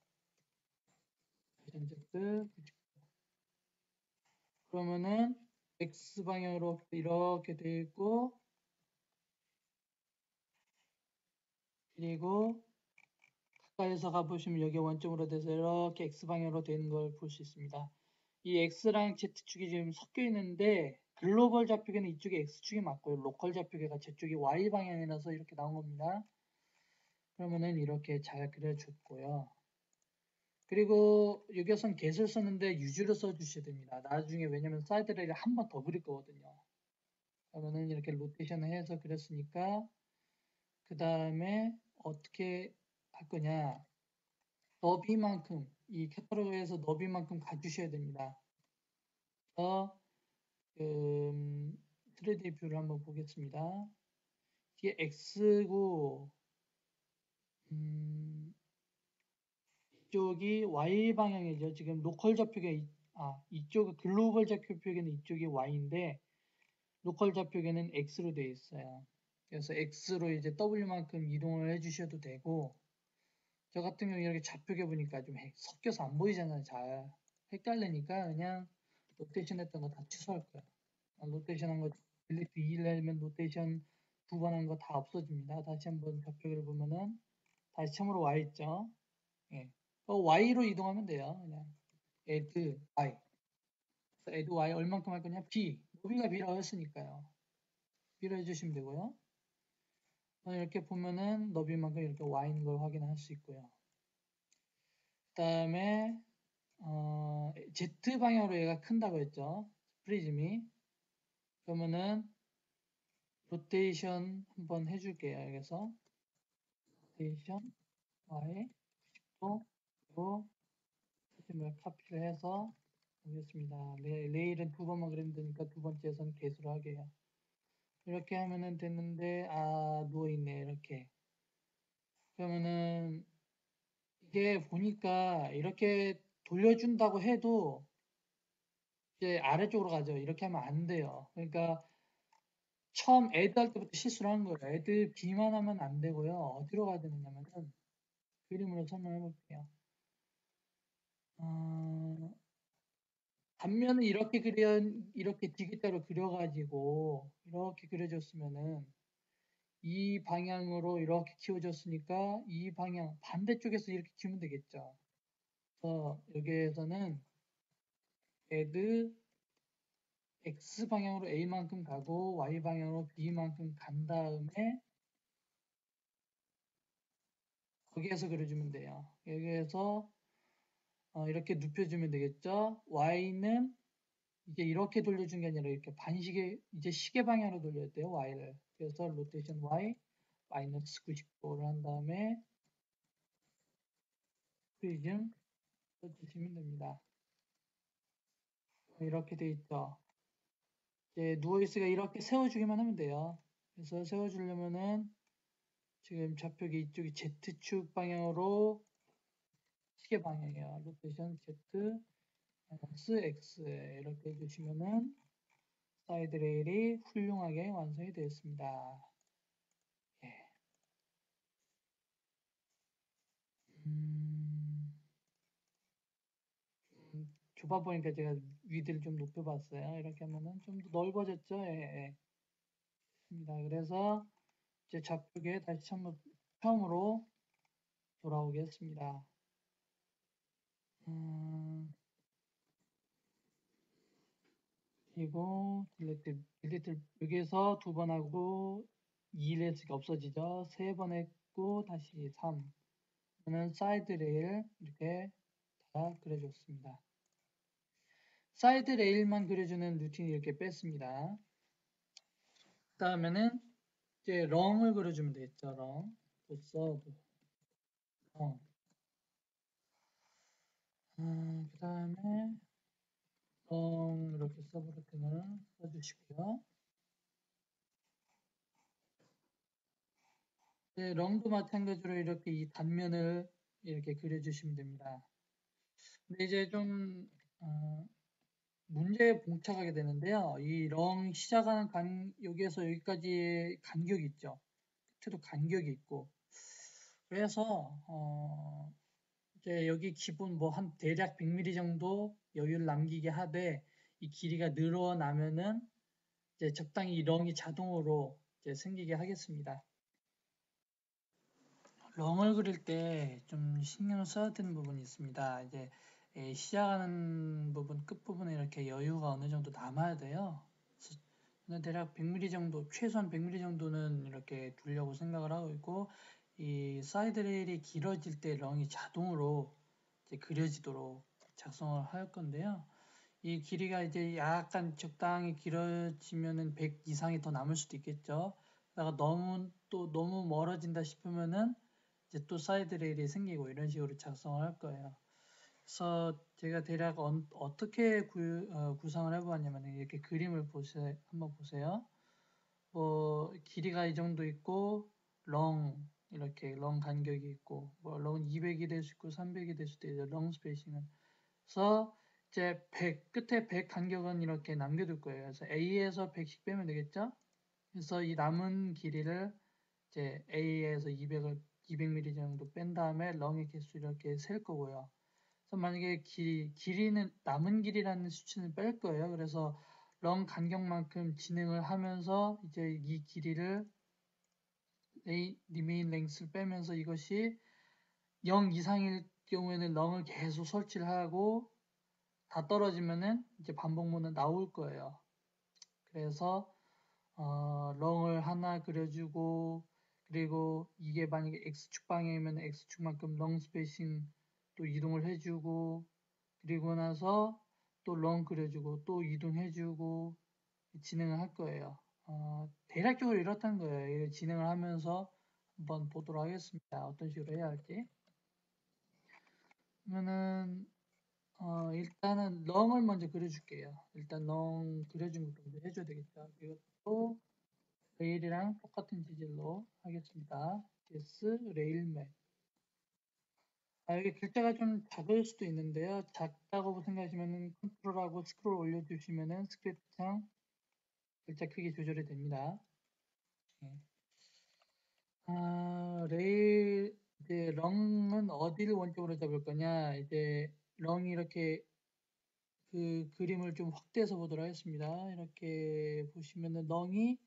전제들 그러면은 X 방향으로 이렇게 되어 있고 그리고 가까이서 가보시면 여기 원점으로 돼서 이렇게 X 방향으로 되는 걸 볼 수 있습니다. 이 X랑 Z축이 지금 섞여 있는데 글로벌 좌표계는 이쪽에 X축이 맞고요. 로컬 좌표계가 저쪽이 Y 방향이라서 이렇게 나온 겁니다. 그러면은 이렇게 잘 그려줬고요. 그리고 여기선 get을 썼는데 use를 써주셔야 됩니다. 나중에 왜냐면 사이드레일을 한 번 더 그릴 거거든요. 그러면은 이렇게 로테이션을 해서 그렸으니까 그 다음에 어떻게 할 거냐 너비만큼 이 캐터로그에서 너비만큼 가주셔야 됩니다. 3D 뷰를 한번 보겠습니다. 이게 X고, 이쪽이 Y 방향이죠. 지금 로컬 좌표계, 이쪽 글로벌 좌표계는 이쪽이 Y인데, 로컬 좌표계는 X로 되어 있어요. 그래서 X로 이제 W만큼 이동을 해주셔도 되고, 저 같은 경우 이렇게 좌표계 보니까 좀 섞여서 안 보이잖아요. 잘 헷갈리니까 그냥 로테이션 했던 거 다 취소할 거예요. 로테이션 한 거 딜리트 2를 하면 로테이션 2번 한 거 다 없어집니다. 다시 한번 좌표계를 보면은 다시 처음으로 Y 있죠. 예. Y로 이동하면 돼요. 그냥 add Y. 그래서 add Y 얼만큼 할 거냐? B. 너비가 B라고 했으니까요. B로 해주시면 되고요. 이렇게 보면은 너비만큼 이렇게 Y인 걸 확인할 수 있고요. 그 다음에 Z 방향으로 얘가 큰다고 했죠. 프리즘이. 그러면은 로테이션 한번 해줄게요. 여기서 로테이션 Y 또 프리즘을 카피를 해서 보겠습니다. 레일은 두 번만 그리면 되니까 두 번째에서는 개수로 하게 해요. 이렇게 하면은 됐는데 누워있네 이렇게. 그러면은 이게 보니까 이렇게 돌려준다고 해도 이제 아래쪽으로 가죠. 이렇게 하면 안 돼요. 그러니까 처음 애드 할 때부터 실수를 하는 거예요. 애드 B만 하면 안 되고요. 어디로 가야 되느냐면은 그림으로 설명해 볼게요. 단면을 이렇게 디귿자로 그려가지고 이렇게 그려줬으면은 이 방향으로 이렇게 키워줬으니까 이 방향 반대쪽에서 이렇게 키우면 되겠죠. 그래서 여기에서는 애드 X 방향으로 A만큼 가고 Y 방향으로 B만큼 간 다음에 거기에서 그려주면 돼요. 여기에서 이렇게 눕혀주면 되겠죠. Y는 이제 이렇게 돌려준 게 아니라 이렇게 반시계 이제 시계 방향으로 돌려야 돼요. Y를. 그래서 로테이션 Y 마이너스 90도를 한 다음에 프리즘 써주시면 됩니다. 이렇게 돼 있죠. 이제 누워있으니까 이렇게 세워주기만 하면 돼요. 그래서 세워주려면은 지금 좌표기 이쪽이 Z축 방향으로 시계 방향이에요. 로테이션 Z 마이너스 X 이렇게 해주시면은 사이드 레일이 훌륭하게 완성이 되었습니다. 예. 좁아 보니까 제가 위드를 좀 높여봤어요. 이렇게 하면은 좀 더 넓어졌죠. 예, 예. 입니다. 그래서 이제 좌표계 다시 처음으로 돌아오겠습니다. 그리고 딜리트 여기에서 두 번 하고 2레스가 없어지죠. 세 번 했고 다시 3. 그러면 사이드 레일 이렇게 다 그려줬습니다. 사이드 레일만 그려주는 루틴 이렇게 뺐습니다. 그 다음에는 이제 렁을 그려주면 되겠죠. 렁. 그 다음에 이렇게 서브루틴을 써주시고요. 네, 렁도 마찬가지로 이렇게 이 단면을 이렇게 그려주시면 됩니다. 근데 이제 좀 문제에 봉착하게 되는데요. 이 렁 시작하는 여기에서 여기까지의 간격이 있죠. 끝에도 간격이 있고. 그래서 이제 여기 기본 뭐 한 대략 100mm 정도 여유를 남기게 하되 이 길이가 늘어나면은 이제 적당히 이 렁이 자동으로 이제 생기게 하겠습니다. 렁을 그릴 때 좀 신경을 써야 되는 부분이 있습니다. 이제 시작하는 부분, 끝부분에 이렇게 여유가 어느 정도 남아야 돼요. 대략 100mm 정도, 최소한 100mm 정도는 이렇게 두려고 생각을 하고 있고, 이 사이드 레일이 길어질 때 렁이 자동으로 이제 그려지도록 작성을 할 건데요. 이 길이가 이제 약간 적당히 길어지면은 100 이상이 더 남을 수도 있겠죠. 그러다가 너무 멀어진다 싶으면은 이제 또 사이드 레일이 생기고 이런 식으로 작성을 할 거예요. 그래서 제가 대략 어떻게 구성을 해보았냐면 이렇게 그림을 한번 보세요. 뭐 길이가 이 정도 있고 이렇게 long 간격이 있고 뭐 long 200이 될 수 있고 300이 될 수도 있어요. long 스페이싱은. 그래서 이제 100 끝에 100 간격은 이렇게 남겨둘 거예요. 그래서 A에서 100씩 빼면 되겠죠? 그래서 이 남은 길이를 이제 A에서 200mm 정도 뺀 다음에 long의 개수 이렇게 셀 거고요. 그래서 만약에 길이는 남은 길이라는 수치는 뺄 거예요. 그래서 long 간격만큼 진행을 하면서 이제 이 길이를 remain length를 빼면서 이것이 0 이상일 경우에는 long을 계속 설치를 하고 다 떨어지면은 이제 반복문은 나올 거예요. 그래서 long을 하나 그려주고 그리고 이게 만약에 x축 방향이면 x축만큼 long 스페이싱 또 이동을 해주고 그리고 나서 또 long 그려주고 또 이동해주고 진행을 할 거예요. 대략적으로 이렇다는 거예요. 진행을 하면서 한번 보도록 하겠습니다. 어떤 식으로 해야 할지. 그러면은 일단은 long을 먼저 그려줄게요. 일단 long 그려준 것도 먼저 해줘야 되겠죠. 이것도 레일이랑 똑같은 재질로 하겠습니다. yes, 레일 맵. 여기 글자가 좀 작을 수도 있는데요. 작다고 생각하시면 컨트롤하고 스크롤 올려주시면은 스크립트창 글자 크기 조절이 됩니다. 레일, 이제 렁은 어디를 원점으로 잡을 거냐. 이제 렁이 이렇게 그 그림을 좀 확대해서 보도록 하겠습니다. 이렇게 보시면은 렁이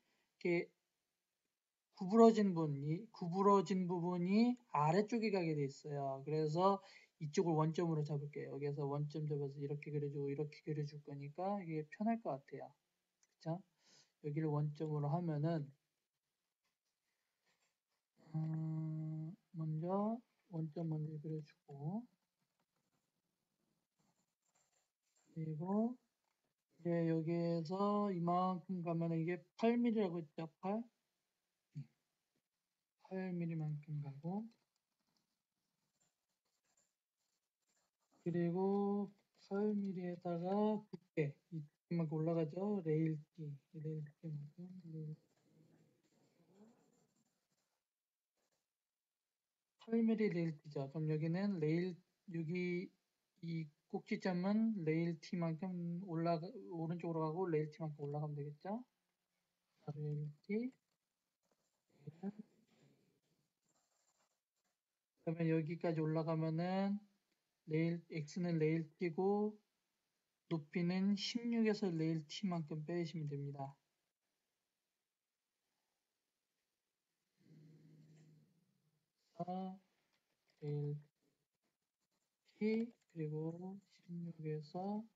이렇게 구부러진 부분이 아래쪽에 가게 돼 있어요. 그래서 이쪽을 원점으로 잡을게요. 여기서 원점 잡아서 이렇게 그려주고 이렇게 그려줄 거니까 이게 편할 것 같아요. 그쵸? 여기를 원점으로 하면은 먼저 원점 먼저 그려주고 그리고 이제 여기에서 이만큼 가면 이게 8mm라고 했죠? 8mm만큼 가고 그리고 8mm에다가 두께 이 두께만큼 올라가죠? 레일 두께만큼 8mm 레일티죠. 그럼 여기는 여기 이 꼭지점은 레일티만큼 오른쪽으로 가고 레일티만큼 올라가면 되겠죠? 레일티 그러면 여기까지 올라가면은 X는 레일티고 높이는 16에서 레일티만큼 빼시면 됩니다. 레일티 그리고 16에서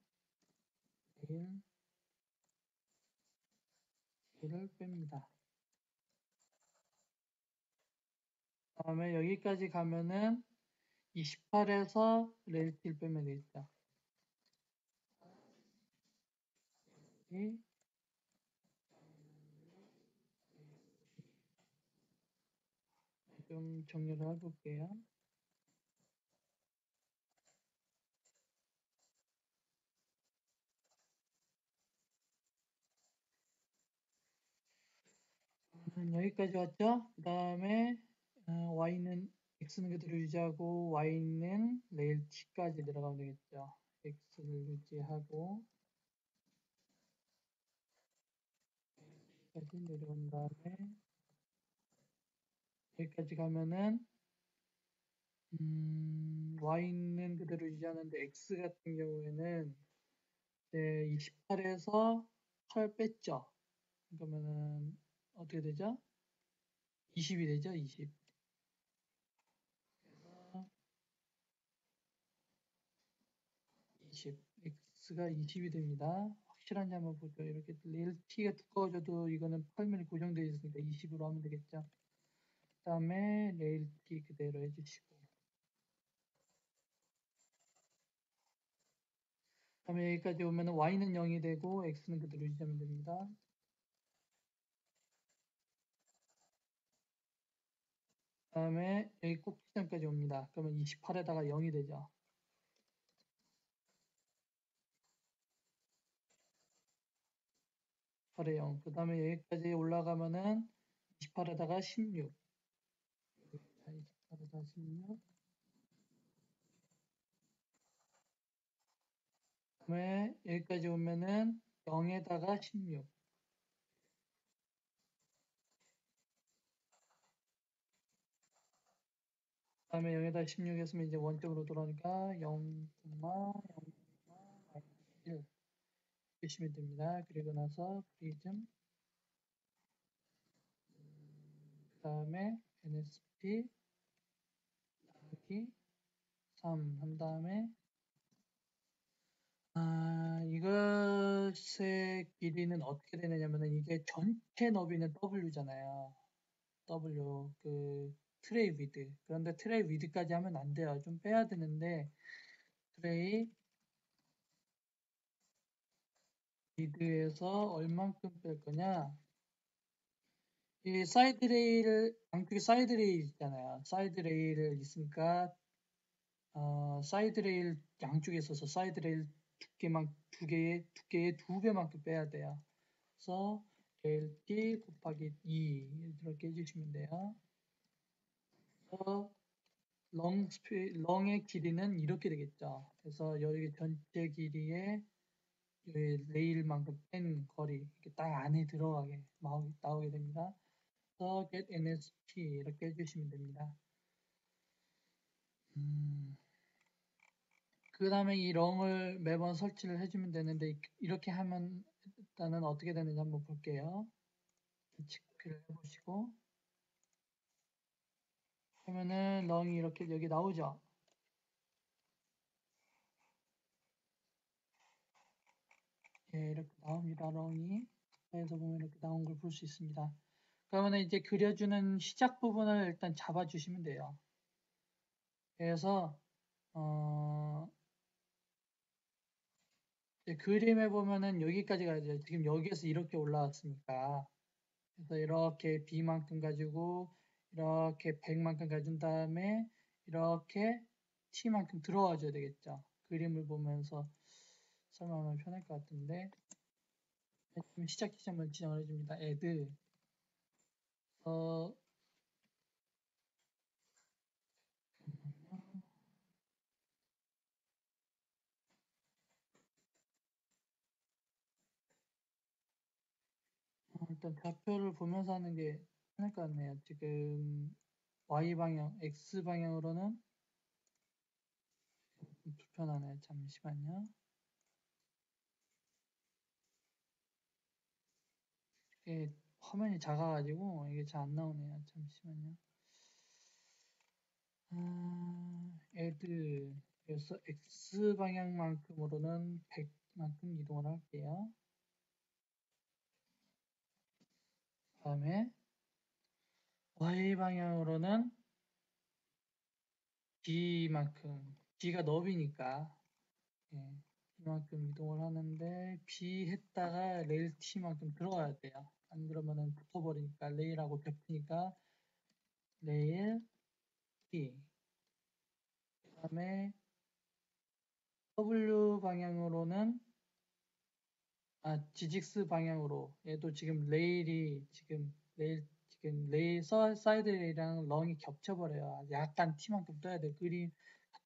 레일티를 뺍니다. 다음에 여기까지 가면은 28에서 레일티를 빼면 되겠죠. 좀 정리를 해볼게요. 여기까지 왔죠? 그 다음에 y는 x는 그대로 유지하고 y는 레일 t까지 내려가면 되겠죠. x를 유지하고 까지 내려온 다음에 여기까지 가면은 y는 그대로 유지하는데 x 같은 경우에는 이제 28에서 8 뺐죠. 그러면은 어떻게 되죠? 20이 되죠. 20. x가 20이 됩니다. 확실한지 한번 보죠. 이렇게 레일 t가 두꺼워져도 이거는 8mm 고정되어 있으니까 20으로 하면 되겠죠. 그 다음에 레일 t 그대로 해주시고 그 다음에 여기까지 오면 y는 0이 되고 x는 그대로 유지하면 됩니다. 그 다음에 여기 꼭지점까지 옵니다. 그러면 28에다가 0이 되죠. 28에 0. 그 다음에 여기까지 올라가면은 28에다가 16. 자, 28에다가 16. 그 다음에 여기까지 오면은 0에다가 16. 그 다음에 0에다 16 했으면 이제 원점으로 돌아오니까 0, 0, 1 쓰시면 됩니다. 그리고 나서 프리즘 그 다음에 NSP 여기 3 한 다음에 이것의 길이는 어떻게 되느냐면은 이게 전체 너비는 W잖아요. W 그 트레이 위드. 그런데 트레이 위드까지 하면 안 돼요. 좀 빼야 되는데 트레이 위드에서 얼만큼 뺄 거냐? 이 사이드 레일 양쪽에 사이드 레일 있잖아요. 사이드 레일 있으니까 사이드 레일 양쪽에 있어서 사이드 레일 두개의 2배만큼 빼야 돼요. 그래서 레일 T 곱하기 2 이렇게 해주시면 돼요. 그래서 렁의 길이는 이렇게 되겠죠. 그래서 여기 전체 길이의 레일만큼 뺀 거리 이렇게 딱 안에 들어가게 나오게 됩니다. 그래서 get NSP 이렇게 해주시면 됩니다. 그 다음에 이 렁을 매번 설치를 해주면 되는데 이렇게 하면 일단은 어떻게 되는지 한번 볼게요. 체크를 해보시고 그러면은 렁이 이렇게 여기 나오죠. 예, 이렇게 나옵니다. 렁이 에서 보면 이렇게 나온 걸 볼 수 있습니다. 그러면 이제 그려주는 시작 부분을 일단 잡아주시면 돼요. 그래서 그림에 보면은 여기까지 가야죠. 지금 여기에서 이렇게 올라왔으니까 그래서 이렇게 B만큼 가지고 이렇게 100만큼 가진 다음에 이렇게 T만큼 들어와 줘야 되겠죠. 그림을 보면서 설명하면 편할 것 같은데 시작 지점을 지정을 해줍니다. add 일단 좌표를 보면서 하는 게 편할 것 같네요. 지금 Y방향, X방향으로는 불편하네요. 잠시만요. 이게 화면이 작아가지고 이게 잘 안 나오네요. 잠시만요. 그래서 X방향만큼으로는 100만큼 이동을 할게요. 그 다음에 Y방향으로는 B만큼, B가 너비니까 예, B만큼 이동을 하는데 B 했다가 레일 T만큼 들어가야 돼요. 안 그러면은 붙어버리니까 레일하고 겹치니까 레일 T 그 다음에 W 방향으로는 GX 방향으로 얘도 지금 레일 사이드 레일이랑 렁이 겹쳐버려요. 약간 T만큼 떠야 돼. 그림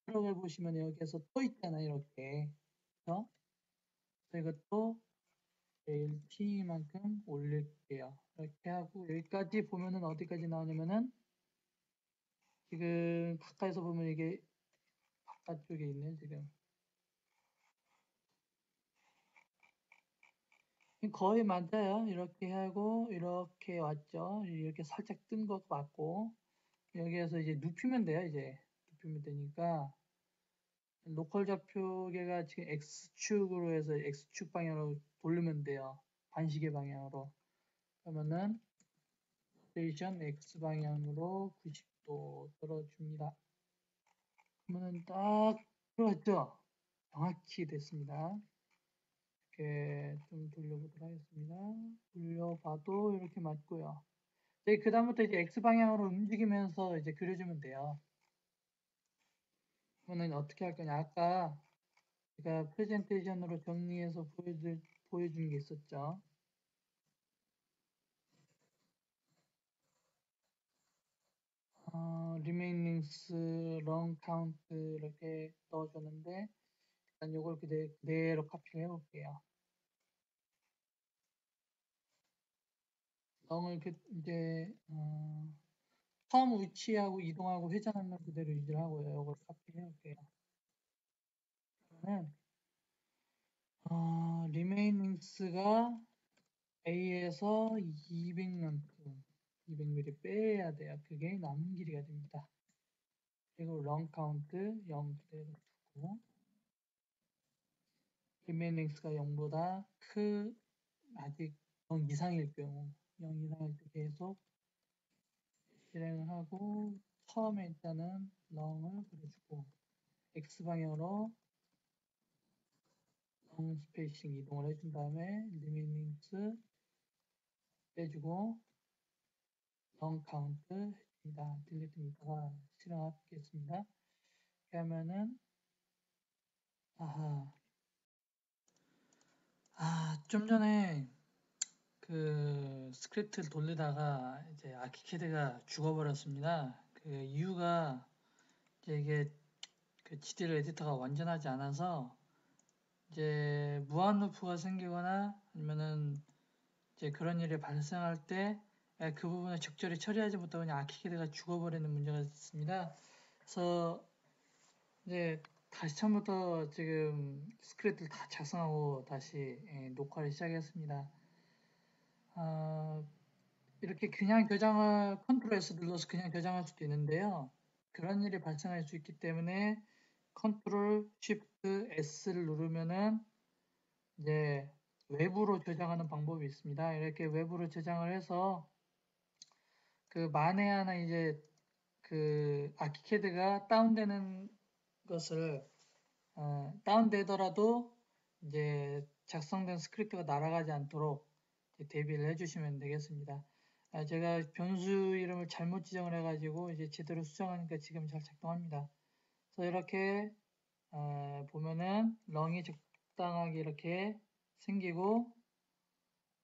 들어가 보시면 여기에서 또 있잖아요. 이렇게 그래서 이것도 레일 T만큼 올릴게요. 이렇게 하고 여기까지 보면은 어디까지 나오냐면은 지금 가까이서 보면 이게 바깥쪽에 있네 지금. 거의 맞아요. 이렇게 하고 이렇게 왔죠. 이렇게 살짝 뜬 것 맞고 여기에서 이제 눕히면 돼요. 이제 눕히면 되니까 로컬 좌표계가 지금 X축으로 해서 X축 방향으로 돌리면 돼요. 반시계 방향으로. 그러면은 스테이션 X 방향으로 90도 떨어줍니다. 그러면은 딱 들어갔죠? 정확히 됐습니다. 이렇게 좀 돌려보도록 하겠습니다. 돌려봐도 이렇게 맞고요. 네, 그 다음부터 이제 X방향으로 움직이면서 이제 그려주면 돼요. 그러면 어떻게 할 거냐. 아까 제가 프레젠테이션으로 정리해서 보여준 게 있었죠. 리메이닝스, 런 카운트 이렇게 넣어줬는데 일단 이걸 그대로 카피를 해볼게요. 런을 이제 처음 위치하고 이동하고 회전하는 걸 그대로 유지를 하고요. 이걸 카피를 해볼게요. 그러면 리메이닝스가 A에서 200mm 빼야 돼요. 그게 남은 길이가 됩니다. 그리고 런 카운트 0 그대로 두고 리메이닝스가 0보다 아직 0 이상일 경우 0 이상일 때 계속 실행을 하고 처음에 일단은 런을 그려주고 X방향으로 런 스페이싱 이동을 해준 다음에 리메이닝스 빼주고 런 카운트 해줍니다. 딜리트 밑에가 실행하겠습니다. 이렇게 하면은 좀 전에 그 스크립트를 돌리다가 이제 아키캐드가 죽어버렸습니다. 그 이유가 이제 이게 그 GDL 에디터가 완전하지 않아서 이제 무한 루프가 생기거나 아니면은 이제 그런 일이 발생할 때 그 부분을 적절히 처리하지 못하고 그냥 아키캐드가 죽어버리는 문제가 있습니다. 그래서 이제 다시 처음부터 지금 스크립트를 다 작성하고 다시 녹화를 시작했습니다. 이렇게 그냥 교장을 컨트롤 S 눌러서 그냥 교장할 수도 있는데요. 그런 일이 발생할 수 있기 때문에 컨트롤 쉬프트 S를 누르면은 이제 외부로 저장하는 방법이 있습니다. 이렇게 외부로 저장을 해서 그 만에 하나 이제 그 아키캐드가 다운되는 것을 다운되더라도 이제 작성된 스크립트가 날아가지 않도록 대비를 해주시면 되겠습니다. 제가 변수 이름을 잘못 지정을 해가지고 이제 제대로 수정하니까 지금 잘 작동합니다. 그래서 이렇게 보면은 런이 적당하게 이렇게 생기고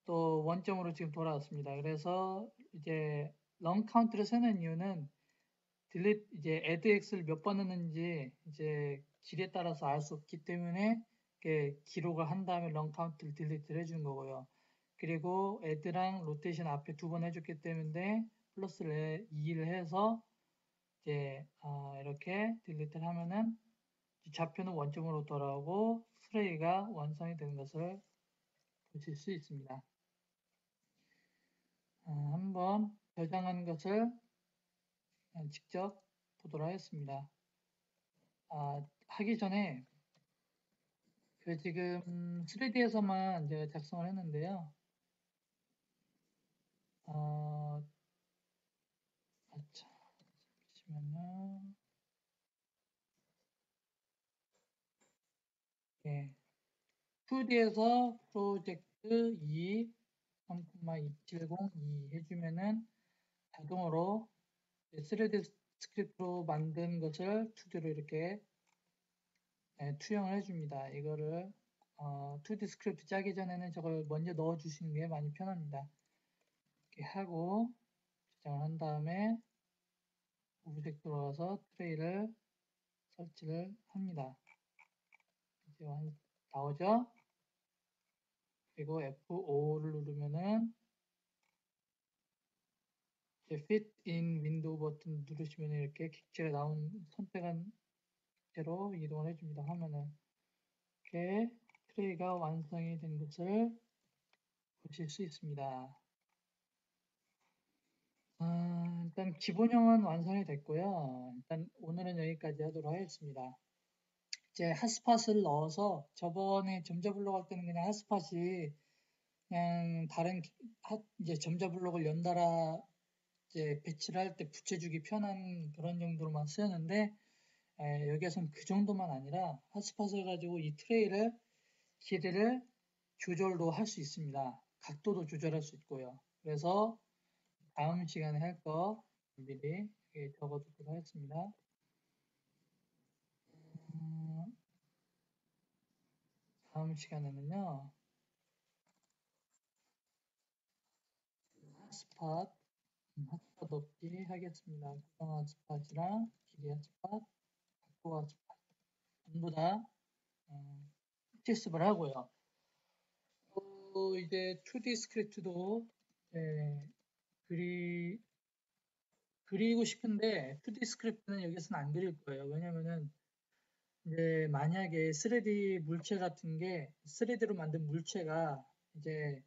또 원점으로 지금 돌아왔습니다. 그래서 이제 런 카운트를 세는 이유는 이제 addx를 몇 번 넣는지 이제 길에 따라서 알 수 없기 때문에 이렇게 기록을 한 다음에 런 카운트를 딜리트를 해주는 거고요. 그리고 add랑 로테이션 앞에 2번 해줬기 때문에 플러스를 2를 해서 이제 이렇게 딜리트를 하면은 좌표는 원점으로 돌아오고 트레이가 완성이 되는 것을 보실 수 있습니다. 한번 저장한 것을 직접 보도록 하겠습니다. 하기 전에 그 지금 3D에서만 제가 작성을 했는데요. 잠시만요. 예. 2D에서 프로젝트 2 3,270 해주면은 자동으로 3D 스크립트로 만든 것을 2D로 이렇게 투영을 해줍니다. 이거를 2D 스크립트 짜기 전에는 저걸 먼저 넣어주시는 게 많이 편합니다. 이렇게 하고 저장을 한 다음에 오브젝트 들어가서 트레이를 설치를 합니다. 이제 나오죠? 그리고 F5를 누르면은 이제 Fit in Window 버튼 누르시면 이렇게 객체가 선택한 객체로 이동을 해줍니다. 화면을 이렇게 트레이가 완성이 된 것을 보실 수 있습니다. 일단 기본형은 완성이 됐고요. 일단 오늘은 여기까지 하도록 하겠습니다. 이제 핫스팟을 넣어서 저번에 점자 블록 할 때는 그냥 핫스팟이 그냥 다른 이제 점자 블록을 연달아 이제 배치를 할 때 붙여주기 편한 그런 정도로만 쓰였는데 여기에서는 그 정도만 아니라 핫스팟을 가지고 이 트레이를 길이를 조절도 할 수 있습니다. 각도도 조절할 수 있고요. 그래서 다음 시간에 할 거 미리 적어두도록 하겠습니다. 다음 시간에는요. 핫스팟 핫스팟 없이 하겠습니다. 구성 핫스팟이랑 길이 핫스팟, 각도 핫스팟 전부 다 실습을 하고요. 또 이제 2D 스크립트도 그리고 싶은데 2D 스크립트는 여기서는 안 그릴 거예요. 왜냐면은 이제 만약에 3D 물체 같은 게 3D로 만든 물체가 이제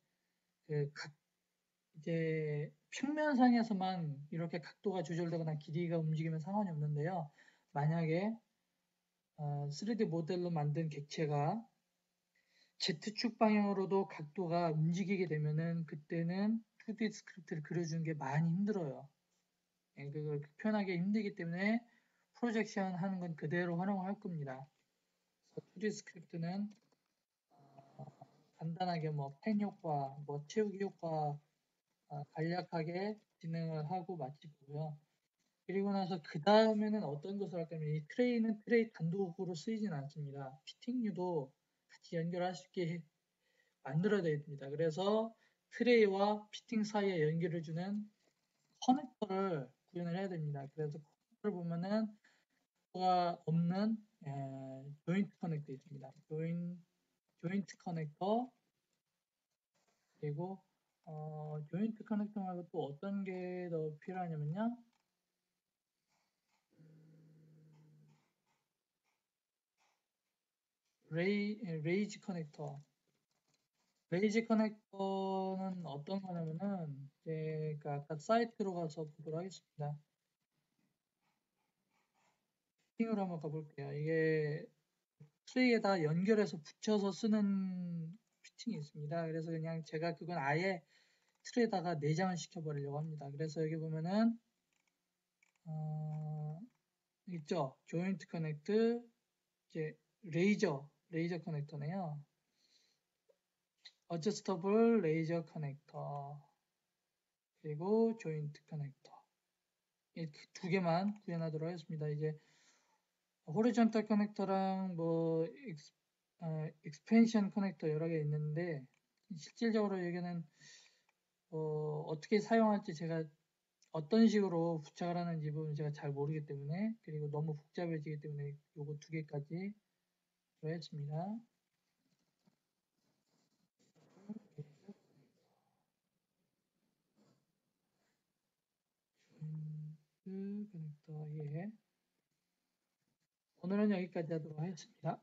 이제 평면상에서만 이렇게 각도가 조절되거나 길이가 움직이면 상관이 없는데요. 만약에 3D 모델로 만든 객체가 Z축 방향으로도 각도가 움직이게 되면은 그때는 2D 스크립트를 그려주는 게 많이 힘들어요. 그걸 표현하기 힘들기 때문에 프로젝션 하는 건 그대로 활용할 겁니다. 2D 스크립트는 간단하게 뭐 펜 효과, 뭐 채우기 효과 간략하게 진행을 하고 마치고요. 그리고 나서 그 다음에는 어떤 것을 할 거냐면 이 트레이는 트레이 단독으로 쓰이진 않습니다. 피팅류도 같이 연결할 수 있게 만들어야 됩니다. 그래서 트레이와 피팅 사이에 연결해주는 커넥터를 구현을 해야 됩니다. 그래서 커넥터를 보면은 가 없는 조인트 커넥터 있습니다. 조인트 커넥터 그리고 조인트 커넥터 말고 또 어떤 게 더 필요하냐면요. 레이지 커넥터. 레이지 커넥터는 어떤 거냐면은 제가 아까 사이트로 가서 보도록 하겠습니다. 핑으로 한번 가볼게요. 이게 트레이에다 연결해서 붙여서 쓰는 피팅이 있습니다. 그래서 그냥 제가 그건 아예 틀에다가 내장을 시켜버리려고 합니다. 그래서 여기 보면은 있죠. 조인트 커넥트 이제 레이저 커넥터네요. 어저스터블 레이저 커넥터 그리고 조인트 커넥터 이 두 개만 구현하도록 하겠습니다. 이제 호리존탈 커넥터랑 뭐 익스펜션 커넥터 여러 개 있는데 실질적으로 여기는 어떻게 사용할지 제가 어떤 식으로 부착을 하는지 부분 제가 잘 모르기 때문에 그리고 너무 복잡해지기 때문에 요거 두 개까지 했습니다. 커넥터 예. 오늘은 여기까지 하도록 하겠습니다.